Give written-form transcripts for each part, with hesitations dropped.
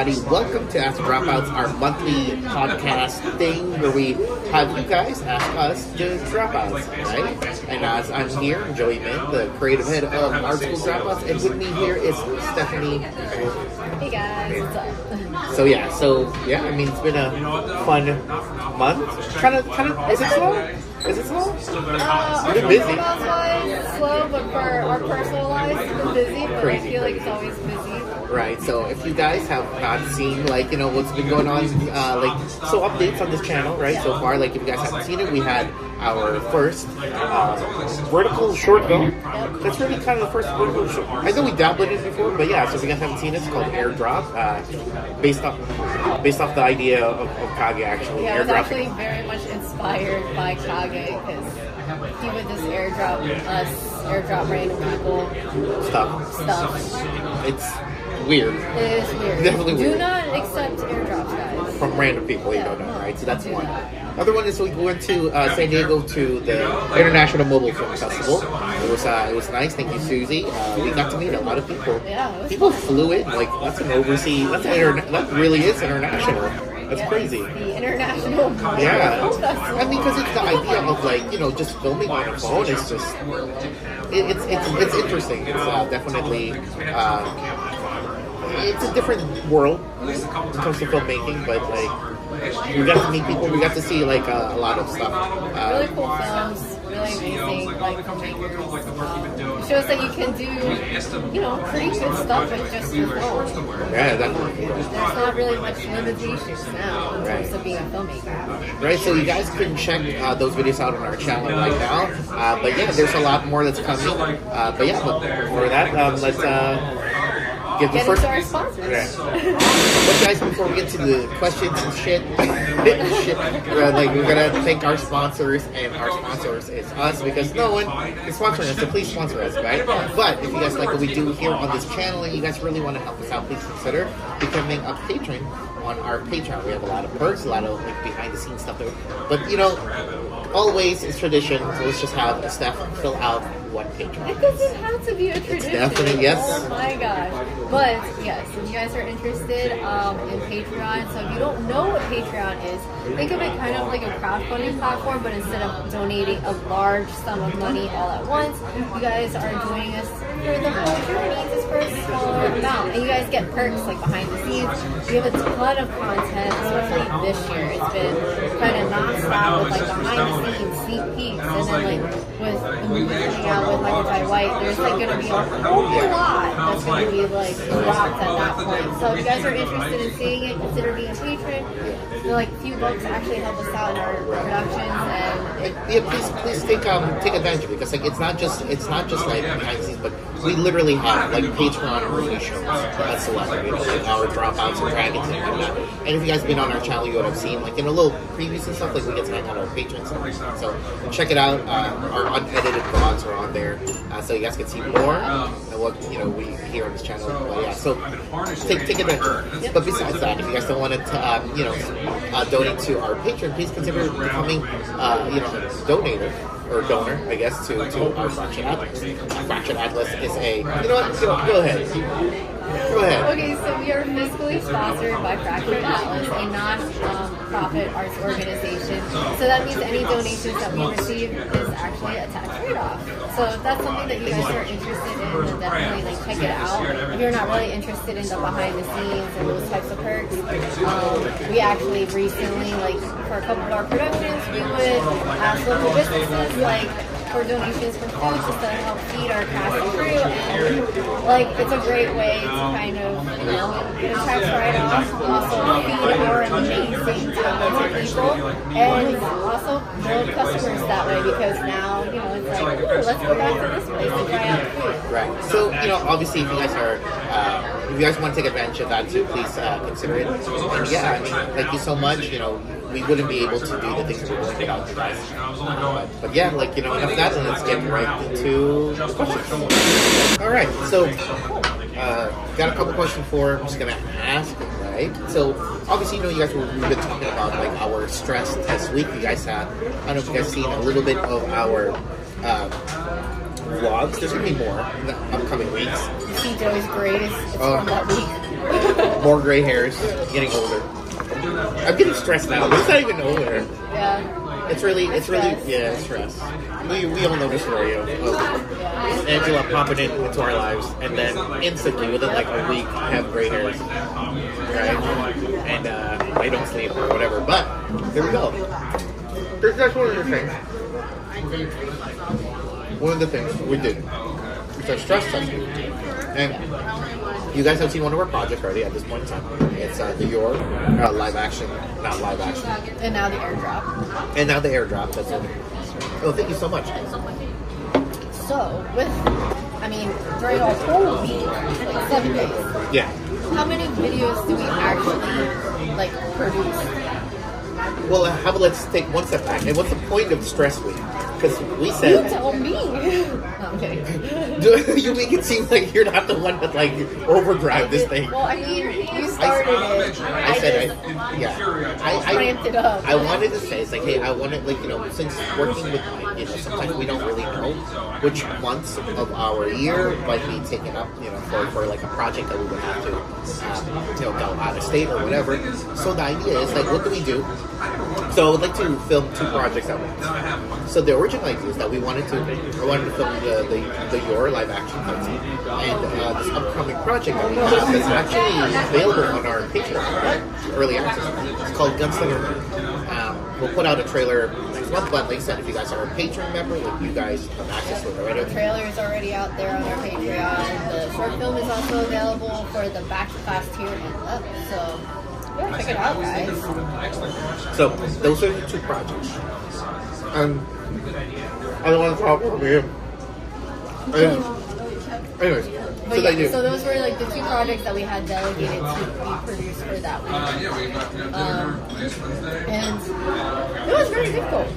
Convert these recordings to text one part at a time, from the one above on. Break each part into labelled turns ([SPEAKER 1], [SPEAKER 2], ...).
[SPEAKER 1] everybody. Welcome to Ask Dropouts, our monthly podcast thing where we have you guys ask us to dropouts, right? And as I'm here, I'm Joey Min, the creative head of Art School Dropouts, and with me here is Stephanie.
[SPEAKER 2] Hey guys, what's up?
[SPEAKER 1] So I mean, it's been a fun month. Kind of. Is it slow? Is it slow?
[SPEAKER 2] Our
[SPEAKER 1] been busy.
[SPEAKER 2] Wise, slow, but for our personal lives, it's been busy. But
[SPEAKER 1] Crazy.
[SPEAKER 2] I feel like it's always busy.
[SPEAKER 1] Right, so if you guys have not seen, what's been going on, updates on this channel, right, so far, if you guys haven't seen it, we had our first vertical short film. That's really kind of the first vertical short. I know we dabbled in it before, but yeah, so if you guys haven't seen it, it's called Airdrop, based off the idea of Kage, actually.
[SPEAKER 2] Yeah, it was actually very much inspired by Kage, because he would just airdrop random people stuff.
[SPEAKER 1] It's weird.
[SPEAKER 2] It is weird.
[SPEAKER 1] Definitely weird.
[SPEAKER 2] Do not accept airdrops, guys.
[SPEAKER 1] From random people you don't know, right? So that's one. Other one is we went to San Diego to the International Mobile Film Festival. It was nice. Thank you, Susie. We got to meet a lot of people.
[SPEAKER 2] Yeah,
[SPEAKER 1] people flew in. That's an overseas. That really is international. That's crazy.
[SPEAKER 2] The international.
[SPEAKER 1] Yeah, I mean, because it's the idea of just filming on a phone. It's just it's interesting. It's definitely. It's a different world when it comes to filmmaking, but we got to meet people. We got to see a lot of stuff.
[SPEAKER 2] Really cool films, really amazing filmmakers. It shows that you can do, pretty good stuff with just your phone.
[SPEAKER 1] Yeah, definitely.
[SPEAKER 2] There's not really much limitations now in terms of being a filmmaker.
[SPEAKER 1] Right, so you guys can check those videos out on our channel right now. But yeah, there's a lot more that's coming. But for that, let's. Get
[SPEAKER 2] into our sponsors.
[SPEAKER 1] Yeah. But guys, before we get to the questions and shit, we're gonna thank our sponsors, and our sponsors is us, because no one is sponsoring us, so please sponsor us, right? But if you guys like what we do here on this channel and you guys really want to help us out, please consider becoming a patron on our Patreon. We have a lot of perks, a lot of behind the scenes stuff there. But always it's tradition, so let's just have Steph fill out what Patreon is.
[SPEAKER 2] It doesn't have to be a tradition.
[SPEAKER 1] Definitely, yes.
[SPEAKER 2] Oh my gosh. But yes, if you guys are interested in Patreon, so if you don't know what Patreon is, think of it kind of like a crowdfunding platform, but instead of donating a large sum of money all at once, you guys are joining us for the whole journey just for a smaller amount. And you guys get perks like behind the scenes. We have a ton of content, especially this year. It's been kind of non-stop with behind the scenes, sneak peeks, and then with the movie coming out with Michael Jai White, there's going to be a whole lot that's going to be dropped at that point. So if you guys are interested in seeing it, consider being a patron. A few bucks actually help us out in our productions, and
[SPEAKER 1] please take advantage of it, because it's not just behind the scenes, but we literally have Patreon only shows that's celebrity, our Dropouts and Dragons and whatnot. And if you guys have been on our channel, you would have seen in a little previews and stuff, we get to hang out our patrons. So check it out. Our unedited vlogs are on there, so you guys can see more than what we hear on this channel. But yeah, so take advantage. But besides that, if you guys don't want to donate to our Patreon, please consider becoming donator or donor, I guess, to our Fraction Atlas. Fraction Atlas is a go ahead.
[SPEAKER 2] Okay, so we are fiscally sponsored by Fractured Atlas, a non-profit arts organization. So that means any donations that we receive is actually a tax write-off. So if that's something that you guys are interested in, then definitely check it out. If you're not really interested in the behind the scenes and those types of perks, we actually recently, for a couple of our productions, we would ask local businesses for donations for food just to help feed our cast and crew, and it's a great way to kind of get a tax write-off, also feed our amazing talented people, and also build customers that way, because now it's let's go back to this place and try out food.
[SPEAKER 1] Right. So obviously if you guys want to take advantage of that too, please consider it. And yeah, I mean, thank you so much. We wouldn't be able to do the things that we're doing without you guys. But yeah, enough of that, and let's get right into the questions. All right, so got a couple questions I'm just gonna ask, right? So obviously, you guys we've been talking about our stress test week. You guys have, I don't know if you guys seen a little bit of our vlogs. There's gonna be more in the upcoming weeks.
[SPEAKER 2] You see Joey's greatest from that week.
[SPEAKER 1] More gray hairs, getting older. I'm getting stressed now. It's not even older.
[SPEAKER 2] Yeah.
[SPEAKER 1] It's really, it's stress. We all know the story of Angela popping into our lives, and then instantly, within like a week, have gray hairs, right? And I don't sleep or whatever. But there we go. That's one of the things. One of the things we did. It's our stress testing, and you guys have seen one of our projects already at this point in time. It's the Your live action, not live action.
[SPEAKER 2] And now the airdrop.
[SPEAKER 1] And now the airdrop. That's it. Oh, thank you so much.
[SPEAKER 2] So, during a whole week, like 7 days.
[SPEAKER 1] Yeah.
[SPEAKER 2] How many videos do we actually produce?
[SPEAKER 1] Well, how about let's take one step back. And what's the point of Stress Week? Because we said...
[SPEAKER 2] You tell me! No, I'm kidding.
[SPEAKER 1] You make it seem like you're not the one that, overdrive this thing.
[SPEAKER 2] Well, you started it. I ramped it up.
[SPEAKER 1] I wanted to say, it's like, hey, I wanted, since working with Mike, sometimes we don't really know which months of our year might be taken up, for a project that we would have to, go out of state or whatever. So the idea is, what do we do? So I would like to film 2 projects at once. So the original idea is that I wanted to film the Your live action cutscene and this upcoming project that we have that's actually available on our Patreon, early access. It's called Gunslinger. We'll put out a trailer next month, but like I said, if you guys are a Patreon member, you guys have access to it already.
[SPEAKER 2] The trailer is already out there on our Patreon. The short film is also available for the back class tier and up. So yeah, check it out, guys.
[SPEAKER 1] So those are the 2 projects. I don't want to talk over here. Anyways,
[SPEAKER 2] so those were the 2 projects that we had delegated to be produced for that week. And it was very difficult.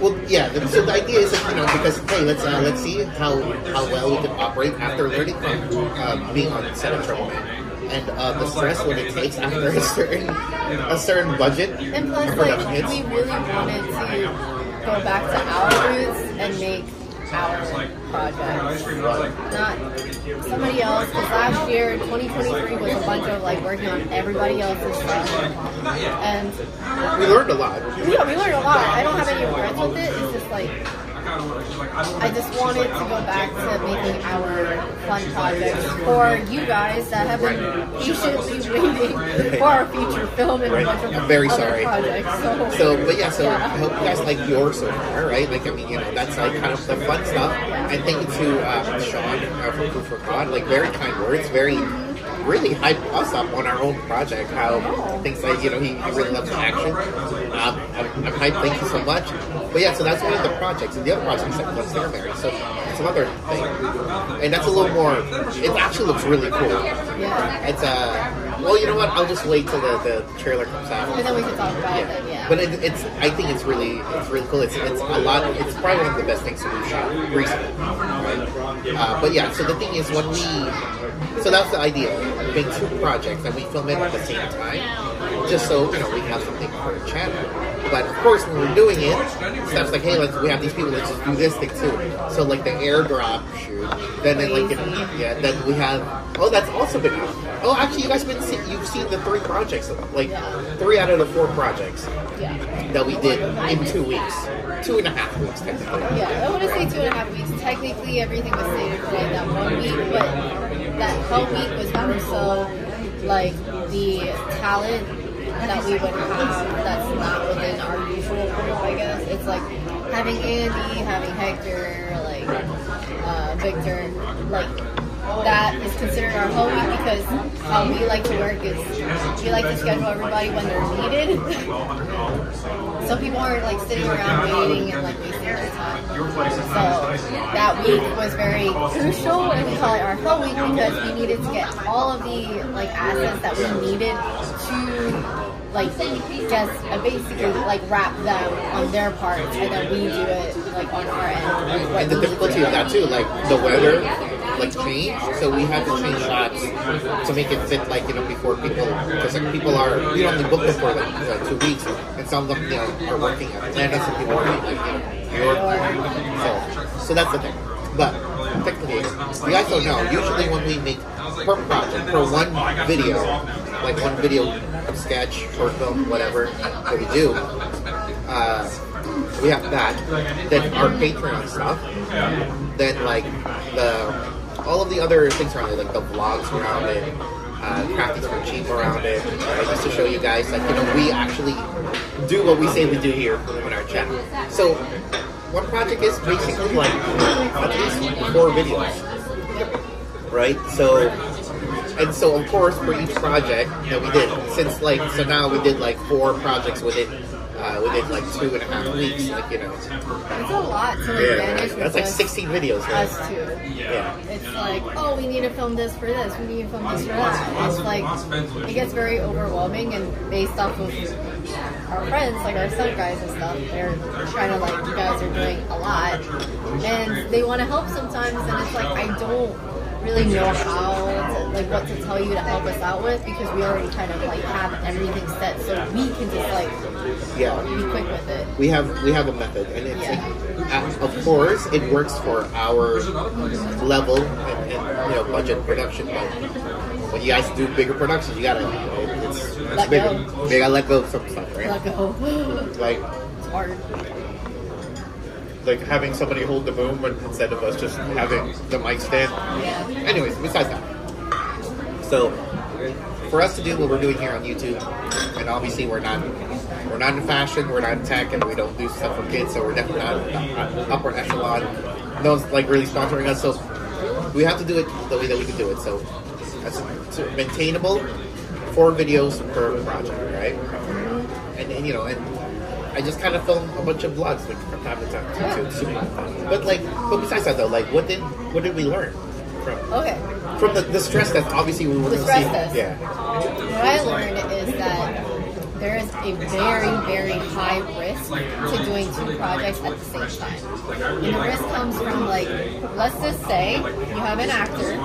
[SPEAKER 1] Well, yeah. So the idea is, because hey, let's see how well we can operate after learning from being on set of Trouble Man. And the stress what it takes after a certain budget.
[SPEAKER 2] And plus, we really wanted to go back to our roots and make our projects, not somebody else. Because last year, 2023 was a bunch of working on everybody else's stuff, and
[SPEAKER 1] we learned a lot.
[SPEAKER 2] Yeah, we learned a lot. I don't have any regrets with it. It's just I just wanted to go back to making our fun projects for you guys that have been patiently waiting for our feature film and a bunch of
[SPEAKER 1] I'm very
[SPEAKER 2] other
[SPEAKER 1] sorry.
[SPEAKER 2] projects.
[SPEAKER 1] I hope you guys like yours so far, right? That's kind of the fun stuff. And thank you to Sean from Proof for God. Very kind words, really hyped us up on our own project. How things he really loves action. I'm hyped. Thank you so much. But yeah, so that's one of the projects, and the other project is Gunslinger Mary. So it's another thing, and that's a little more. It actually looks really cool.
[SPEAKER 2] Yeah.
[SPEAKER 1] It's well, you know what? I'll just wait till the trailer comes out,
[SPEAKER 2] and then we can talk about it. Then, yeah.
[SPEAKER 1] But I think it's really cool. It's a lot. It's probably one of the best things that we've shot recently. Right? But yeah, so the thing is so that's the idea. We make 2 projects and we film it at the same time, just so we can have something for the channel. But of course, when we're doing it, stuff's like, hey, we have these people. Let's just do this thing too. So the airdrop shoot. Then then we have. Oh, that's also been out. Oh, actually, you guys you've seen the 3 projects, 3 out of the 4 projects that we did in 2 weeks, 2.5 weeks technically.
[SPEAKER 2] Yeah, I want to say 2.5 weeks. Technically, everything was slated for that 1 week, but that whole week was more so the talent that we would have that's not within our usual group, I guess. It's having Andy, having Hector, Victor, that is considered our whole week because how we like to work is we like to schedule everybody when they're needed. So people aren't sitting around waiting and wasting their time. So that week was very crucial, and we call it our whole week because we needed to get all of the assets that we needed to just basically wrap them on their parts, and then we do it on our end.
[SPEAKER 1] And the difficulty of that too, the weather change, so we had to change shots to make it fit before people, because people are, we only book them for 2 weeks, and some of them are working at Atlanta, some people are in New York, so that's the thing. But technically, you guys don't know, usually when we make per project, per one video, like one video sketch, short film, whatever that we do. We have that. Then our Patreon stuff. Then like all of the other things around it, like the vlogs around it, crafties for cheap around it, just to show you guys that we actually do what we say we do here on our channel. So one project is basically like at least 4 videos, right? So of course for each project that we did, so now we did like 4 projects within like 2.5 weeks, like
[SPEAKER 2] It's a lot to manage.
[SPEAKER 1] That's like 16 videos, right?
[SPEAKER 2] Us too.
[SPEAKER 1] Yeah.
[SPEAKER 2] It's like, oh, we need to film this for this, we need to film this for that. It's like, it gets very overwhelming, and based off of our friends, like our stunt guys and stuff, they're trying to like, you guys are doing a lot, and they want to help sometimes, and it's like, I don't really know what to tell you to help us out with, because we already kind of like have everything set, so we can just like be quick with it.
[SPEAKER 1] We have a method, and it's of course it works for our level and budget production, but when you guys do bigger productions, you gotta it's bigger. You gotta let go of some stuff, right?
[SPEAKER 2] Let go.
[SPEAKER 1] Like
[SPEAKER 2] it's hard.
[SPEAKER 1] Like having somebody hold the boom instead of us just having the mic stand.
[SPEAKER 2] Yeah.
[SPEAKER 1] Anyways, besides that. So, for us to do what we're doing here on YouTube, and obviously we're not in fashion, we're not in tech, and we don't do stuff for kids, so we're definitely not upper echelon. No one's like really sponsoring us, so we have to do it the way that we can do it. So, that's maintainable, 4 videos per project, right? And I just kind of film a bunch of vlogs like from time to time. But besides that though, like what did we learn from the stress test? Obviously we were
[SPEAKER 2] the stress test.
[SPEAKER 1] Yeah.
[SPEAKER 2] What I learned is that there is a very, very high risk to doing 2 projects at the same time. And the risk comes from like, let's just say you have an actor,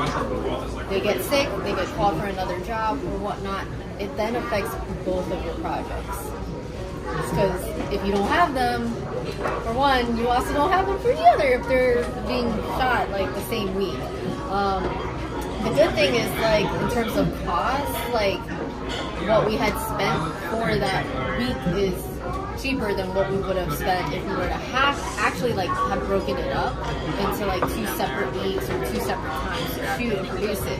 [SPEAKER 2] they get sick, they get called for another job or whatnot. It then affects both of your projects. Because if you don't have them, for one, you also don't have them for the other if they're being shot like the same week. The good thing is, like, in terms of cost, like what we had spent for that week is cheaper than what we would have spent if we were to have broken it up into like 2 separate weeks or 2 separate times to shoot and produce it.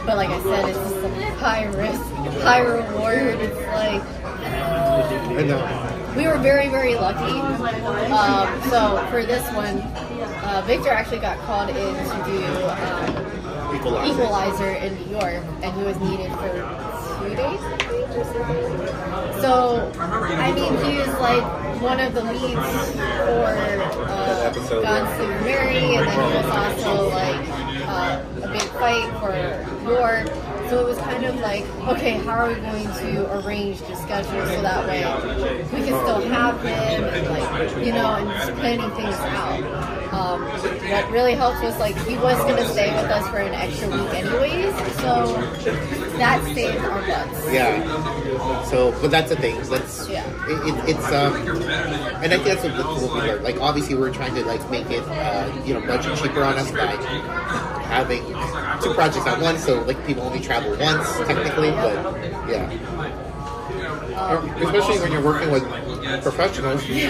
[SPEAKER 2] But like I said, it's just a high risk, high reward. It's like,
[SPEAKER 1] I know.
[SPEAKER 2] We were very, very lucky. So for this one, Victor actually got called in to do Equalizer in New York, and he was needed for 2 days, I think, or something. So, I mean, he was like one of the leads for Gone Super Mary, and then he was also like a big fight for War. So it was kind of like, okay, how are we going to arrange the schedule so that way we can still have him and and just planning things out. What really helped was like he was going to stay with us for an extra week anyways, so that saved our butts.
[SPEAKER 1] Yeah. So, but that's the thing. It's and I think that's what we learned. Like obviously we're trying to like make it budget cheaper on us by having 2 projects at once, so like people only travel once technically, but yeah. Especially when you're working with professionals, they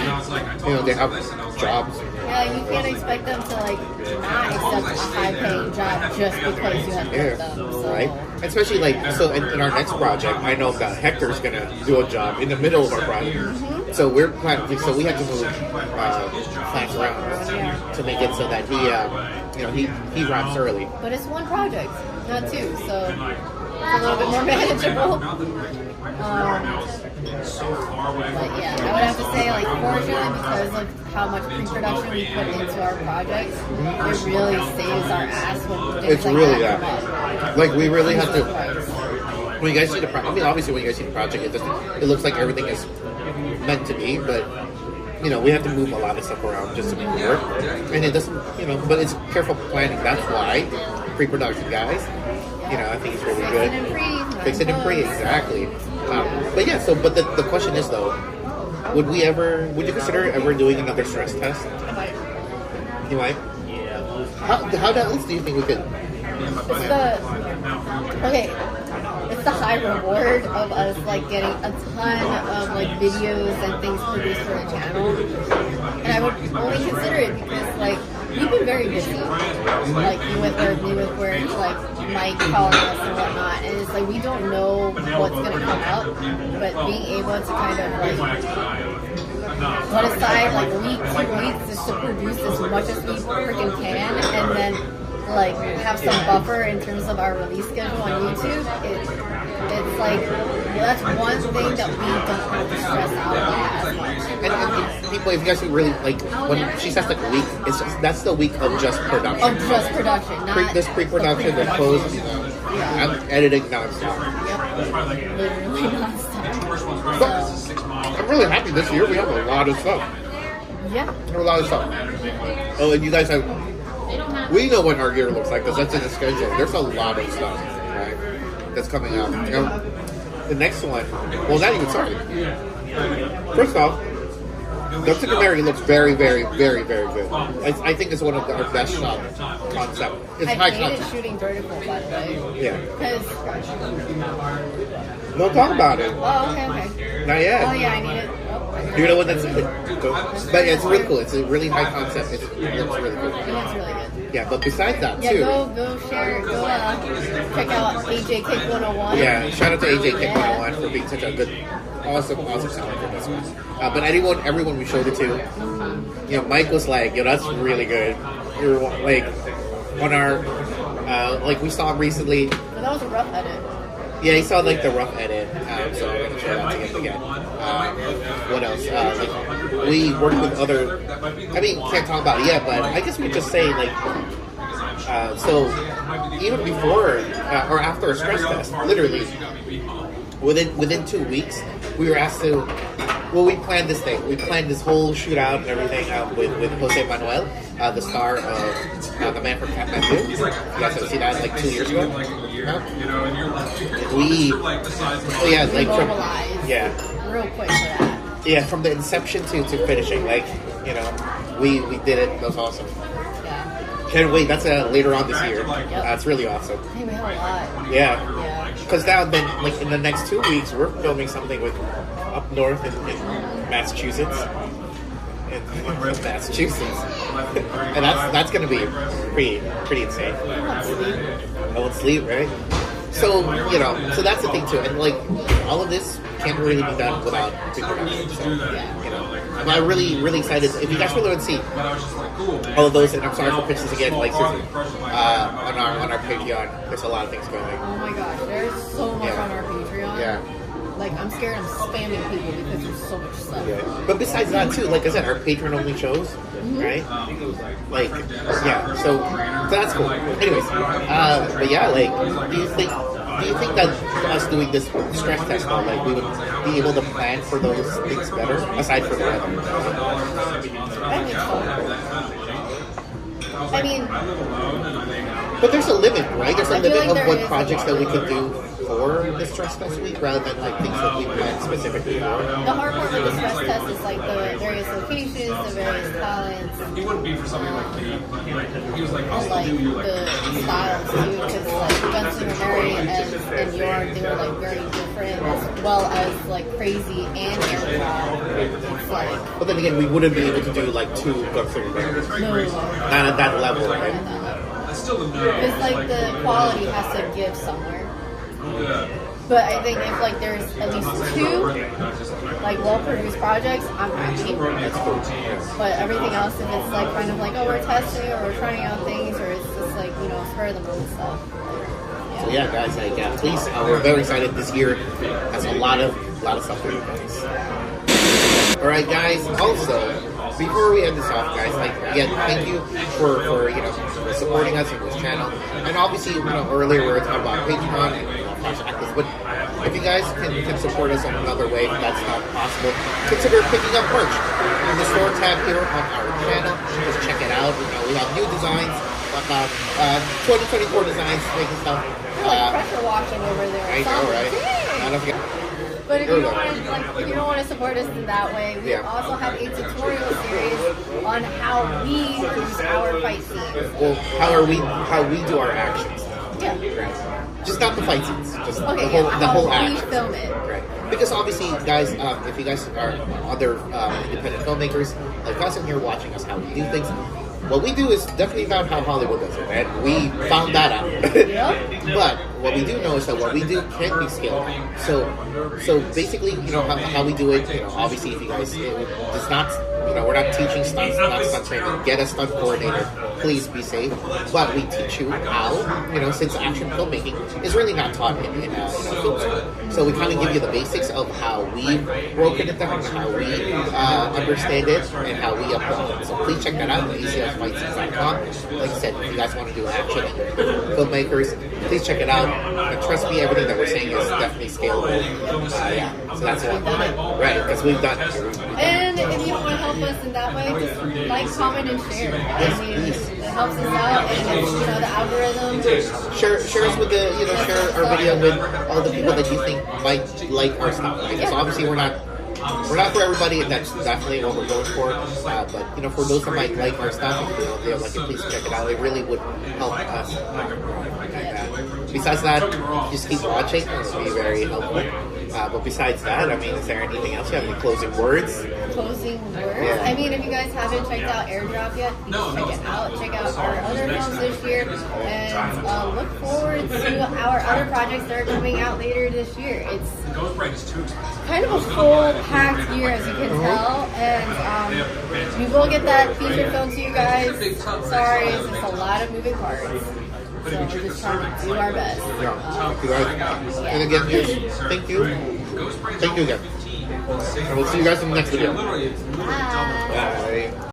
[SPEAKER 1] have jobs.
[SPEAKER 2] Yeah, you can't expect them to like not accept a high-paying job just because you have them. So.
[SPEAKER 1] Right? Especially like in our next project, I know that Hector's gonna do a job in the middle of our project. Mm-hmm. So we're planning. So we have to move plans around to make it so that he wraps early.
[SPEAKER 2] But it's 1 project, not 2, so it's a little bit more manageable. But yeah, I would have to say, like, fortunately, because of how much pre-production we put into our projects, it really saves our ass when things
[SPEAKER 1] it's
[SPEAKER 2] like
[SPEAKER 1] really
[SPEAKER 2] that
[SPEAKER 1] that.
[SPEAKER 2] come up.
[SPEAKER 1] Like we really have to. When you guys see the project, I mean, obviously, when you guys see the project, it looks like everything is meant to be, but. We have to move a lot of stuff around just to make it work. And it doesn't, but it's careful planning. That's why pre-production, guys, I think it's really good. Fix it and pre, exactly. But yeah, but the question is though, would you consider ever doing another stress test? You might? How else do you think we could
[SPEAKER 2] It's the high reward of us like getting a ton of like videos and things produced for the channel, and I would only consider it because like we've been very busy, like me with work, like Mike calling us and whatnot, and it's like we don't know what's gonna come up, but being able to kind of like put aside like weeks just to produce as much as we freaking can, and then like have some buffer in terms of our release schedule on YouTube. It's like that's one thing that we don't have to stress out about as much.
[SPEAKER 1] And people, if you guys really like when she says like week, that's the week of just production.
[SPEAKER 2] Of just production, not
[SPEAKER 1] this pre-production, the post, I'm editing nonstop.
[SPEAKER 2] Yep, literally nonstop.
[SPEAKER 1] But I'm really happy this year. We have a lot of stuff.
[SPEAKER 2] Yeah,
[SPEAKER 1] We have a lot of stuff. Oh, and you guys have. We know what our gear looks like because that's in the schedule. There's a lot of stuff, right? That's coming out. The next one, well, not even started. First off, Dr. Mary looks very, very, very, very good. I think it's one of our best shot concept. It's high
[SPEAKER 2] hated
[SPEAKER 1] concept.
[SPEAKER 2] shooting vertical, by the way.
[SPEAKER 1] Yeah.
[SPEAKER 2] Because.
[SPEAKER 1] Don't talk about it.
[SPEAKER 2] Oh, okay.
[SPEAKER 1] Not yet.
[SPEAKER 2] Oh yeah, I need it.
[SPEAKER 1] You know what that's it. But yeah, it's really cool. It's a really high concept. It looks really good.
[SPEAKER 2] It looks really good.
[SPEAKER 1] Yeah, but besides that
[SPEAKER 2] Yeah,
[SPEAKER 1] too.
[SPEAKER 2] go share, check out AJ Kick 101.
[SPEAKER 1] Yeah, shout out to AJ Kick 101 for being such a good, awesome talent for this one. But everyone we showed it to, you know, Mike was like, yo, that's really good. You're like, on our, like we saw him recently.
[SPEAKER 2] But that was a rough edit.
[SPEAKER 1] Yeah, he saw like the rough edit, so I'm gonna show that to him again. What else? Like, we worked with other. I mean, can't talk about it yet, but I guess we could just say like. So even before or after a stress test, literally within 2 weeks, we were asked to. Well, we planned this thing. We planned this whole shootout and everything with Jose Manuel, the star of The Man from Kathmandu. You guys have seen that like 2 years ago.
[SPEAKER 2] Real quick for that.
[SPEAKER 1] Yeah, from the inception to finishing, like, you know, we did it. That was awesome.
[SPEAKER 2] Yeah.
[SPEAKER 1] Can't wait. That's later on this year.
[SPEAKER 2] Yep.
[SPEAKER 1] That's really awesome.
[SPEAKER 2] Hey, we have a lot.
[SPEAKER 1] Yeah. Because now then, like in the next 2 weeks, we're filming something with up north in Massachusetts. In Massachusetts, and that's gonna be pretty insane. I won't sleep, right? So you know, so that's the thing too, and like all of this can't really be done without pre-production. So you know, I'm really excited. If you guys really want to see all of those, and I'm sorry for pitches again, like seriously, on our Patreon, there's a lot of things going.
[SPEAKER 2] Oh my gosh, there's so much on our Patreon.
[SPEAKER 1] Yeah.
[SPEAKER 2] Like, I'm scared I'm spamming people because there's so much stuff.
[SPEAKER 1] Yeah. But besides that, too, like I said, our patron only shows, right? Like, yeah, so that's cool. Anyways, but yeah, like, do you think that us doing this stress test, though, like, we would be able to plan for those things better, aside from the weather?
[SPEAKER 2] I think so. I mean,
[SPEAKER 1] but there's a limit, right? There's a limit
[SPEAKER 2] like
[SPEAKER 1] of what
[SPEAKER 2] is
[SPEAKER 1] projects that we could do for the stress test week, rather than like things that we planned specifically for.
[SPEAKER 2] The hard part with the stress test is like the various locations, the various talents.
[SPEAKER 3] He wouldn't be for something like me. He was like, I'll
[SPEAKER 2] And like
[SPEAKER 3] still do you like.
[SPEAKER 2] the styles too, because like Benson and Mary and York, they were like very different, as well as like crazy and aircraft. It's like
[SPEAKER 1] But then again, we wouldn't be able to do like 2 Gunslinger Bears.
[SPEAKER 2] no,
[SPEAKER 1] Not at that level, right?
[SPEAKER 3] I still don't know.
[SPEAKER 2] it's like the quality has to give somewhere.
[SPEAKER 3] Yeah.
[SPEAKER 2] But I think if like there's at least 2 like well-produced projects, I'm happy.
[SPEAKER 1] That's cool.
[SPEAKER 2] But everything else, if it's like kind of like, oh, we're testing or we're trying out things, or it's just like, you know, spur of the moment stuff.
[SPEAKER 1] So yeah, guys, like please, we're very excited. This year has a lot of stuff for you guys. All right, guys. Also, before we end this off, guys, like again, thank you for you know for supporting us on this channel. And obviously, you know, earlier we were talking about Patreon and Flash Actors, but if you guys can support us in another way, if that's not possible, consider picking up merch in the store tab here on our channel. Just check it out. You know, we have new designs, 2024 designs, making stuff.
[SPEAKER 2] Like pressure washing over there.
[SPEAKER 1] I know, right? I don't forget.
[SPEAKER 2] But if you don't want to support us in that way, we also have a tutorial series on how we use our fight scenes.
[SPEAKER 1] Well, how we do our actions.
[SPEAKER 2] Yeah.
[SPEAKER 1] Right. Just not the fight scenes. Just
[SPEAKER 2] Okay,
[SPEAKER 1] the whole
[SPEAKER 2] we
[SPEAKER 1] action.
[SPEAKER 2] film it.
[SPEAKER 1] Right. Because obviously, guys, if you guys are other independent filmmakers like us in here watching us how we do things, what we do is definitely not how Hollywood does it, and we found that out.
[SPEAKER 2] Yep.
[SPEAKER 1] But what we do know is that what we do can be scaled up. So basically, you know, how we do it, you know, obviously if you guys, it's not, you know, we're not teaching stunts, not stunt training. Get a stunt coordinator, please be safe. But we teach you how, you know, since action filmmaking is really not taught in a film school. So we kind of give you the basics of how we've broken it down, how we understand it, and how we apply it. So please check that out at aclfightscenes.com. Like I said, if you guys want to do action and you're filmmakers, please check it out. And trust me, everything that we're saying is definitely scalable. Yeah, so that's one. Right, because we've done it.
[SPEAKER 2] And if you want to help us in that way, just like, comment, and share.
[SPEAKER 1] Yes,
[SPEAKER 2] I mean,
[SPEAKER 1] please.
[SPEAKER 2] it helps us out, and it's, you know, the algorithm.
[SPEAKER 1] Share us with the, you know, share our video with all the people that you think might like our stuff. Right? Because obviously we're not for everybody, and that's definitely what we're going for. But you know, for those that might like our stuff, if they're like, please check it out. It really would help us. Besides that, just keep watching. It would be very helpful. But besides that, I mean, is there anything else? You have any closing words?
[SPEAKER 2] Closing words?
[SPEAKER 1] Yeah.
[SPEAKER 2] I mean, if you guys haven't checked out Airdrop yet, please check it out. Check out our other films this year, and look forward to our other projects that are coming out later this year. It's kind of a full packed year, as you can tell, and we will get that feature film to you guys. Sorry, it's just a lot of moving parts. So we're just trying to do our best.
[SPEAKER 1] And again, yes, thank you. Thank you again. And we'll see you guys in the next video.
[SPEAKER 2] Bye.
[SPEAKER 1] Bye.